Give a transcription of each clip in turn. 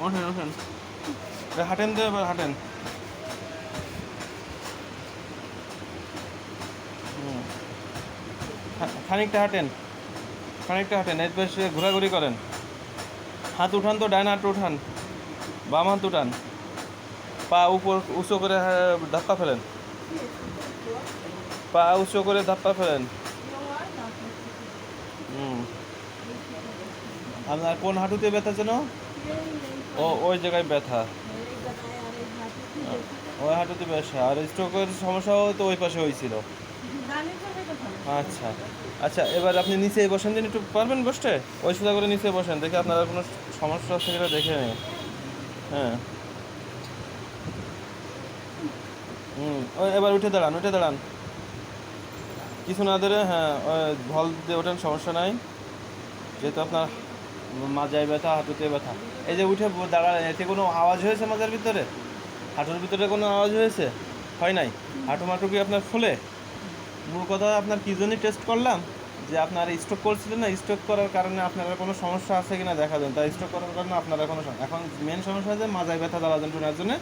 ওঠেন ওঠেন, হাঁটেন তো, এবার হাঁটেন। খানিকটা হাঁটেন, খানিকটা হাঁটেন, এর পাশে ঘোরাঘুরি করেন। হাত উঠান তো, ডান হাত উঠান, বাম হাত উঠান, পা উপর উঁচু করে ধাপ্পা ফেলেন, পা উঁচু করে ধাপ্পা ফেলেন। আপনার কোন হাঁটুতে ব্যথা যেন? ও, ওই জায়গায় ব্যথা, ওই হাঁটুতে ব্যথা। আর স্ট্রোকের সমস্যাও তো ওই পাশে হয়েছিল। আচ্ছা আচ্ছা, এবার আপনি নিচে বসেন দিন, একটু পারবেন বসতে? ওই সোজা করে নিচে বসেন, দেখে আপনারা কোনো সমস্যা আছে কিনা দেখে নিন। হ্যাঁ, ওই এবার উঠে দাঁড়ান, উঠে দাঁড়ান, কিছু না ধরে। হ্যাঁ, ভল দিয়ে ওঠেন, সমস্যা নাই। যেহেতু আপনার মাজায় ব্যথা, হাঁটুতে ব্যথা। এই যে উঠে দাঁড়ান, এতে কোনো আওয়াজ হয়েছে মাজার ভিতরে? হাঁটুর ভিতরে কোনো আওয়াজ হয়েছে? হয় নাই? হাঁটু মাটু কি আপনার ফুলে? মূল কথা, আপনার কী জন্যই টেস্ট করলাম, যে আপনার স্ট্রোক করছিলেন না, স্ট্রোক করার কারণে আপনার কোনো সমস্যা আছে কিনা দেখা দেন। তাই স্ট্রোক করার কারণে আপনারা কোনো এখন মেন সমস্যা হচ্ছে মাজায় ব্যথা, জ্বালা যন্ত্রণার জন্য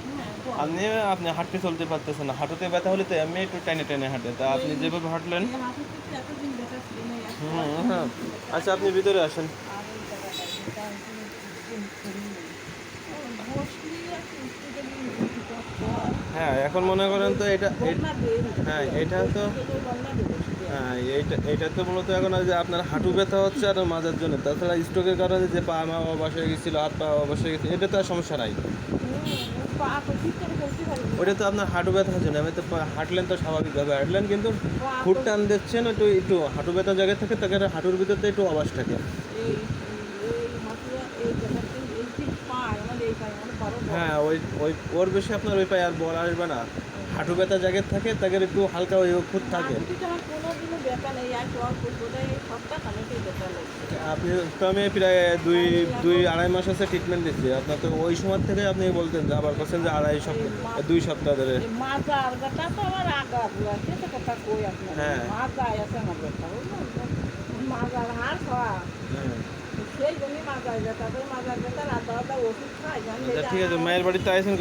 আপনি হাঁটতে চলতে পারতেছেন না। হাঁটুতে ব্যথা হলে তো এমনি একটু টেনে টেনে হাঁটে, তা আপনি যেভাবে হাঁটলেন। হ্যাঁ, আচ্ছা, আপনি ভিতরে আসেন। হ্যাঁ, এখন মনে করেন তো এটা, হ্যাঁ এটা তো, হ্যাঁ এইটা তো মূলত এখন যে আপনার হাঁটু ব্যথা হচ্ছে আর মাজার জন্য। তাছাড়া স্ট্রোকের কারণে যে পা মা অবশ হয়ে গেছিলো, হাত পা অবশ হয়ে গেছে, এটা তো আর সমস্যা নাই। ওটা তো আপনার হাঁটু ব্যথার জন্য। আমি তো হাঁটলেন তো স্বাভাবিকভাবে হাঁটলেন, কিন্তু ফুট টান দিচ্ছেন একটু একটু হাঁটু ব্যথা জায়গায় থাকে, তাকে হাঁটুর ভিতরতে একটু আওয়াজ থাকে। হ্যাঁ, ওই ওই ওর বেশি আপনার ওই পায়ে আর বল আসবে না। হাঁটু ব্যথা জায়গায় থাকে, তাকে একটু হালকা ওই খুঁত থাকে। আপনি তো, আমি প্রায় দুই দুই আড়াই মাস আছে ট্রিটমেন্ট দিচ্ছি। আপনার তো ওই সময় থেকে আপনি বলতেন যে, আবার বলছেন যে আড়াই সপ্তাহ, 2 সপ্তাহ ধরে। হ্যাঁ, সেই জন্যই মাজায় ব্যথা, মাজার ব্যথার আলাদা ওষুধ খাই। ঠিক আছে, মায়ের বাড়িতে আইসেন।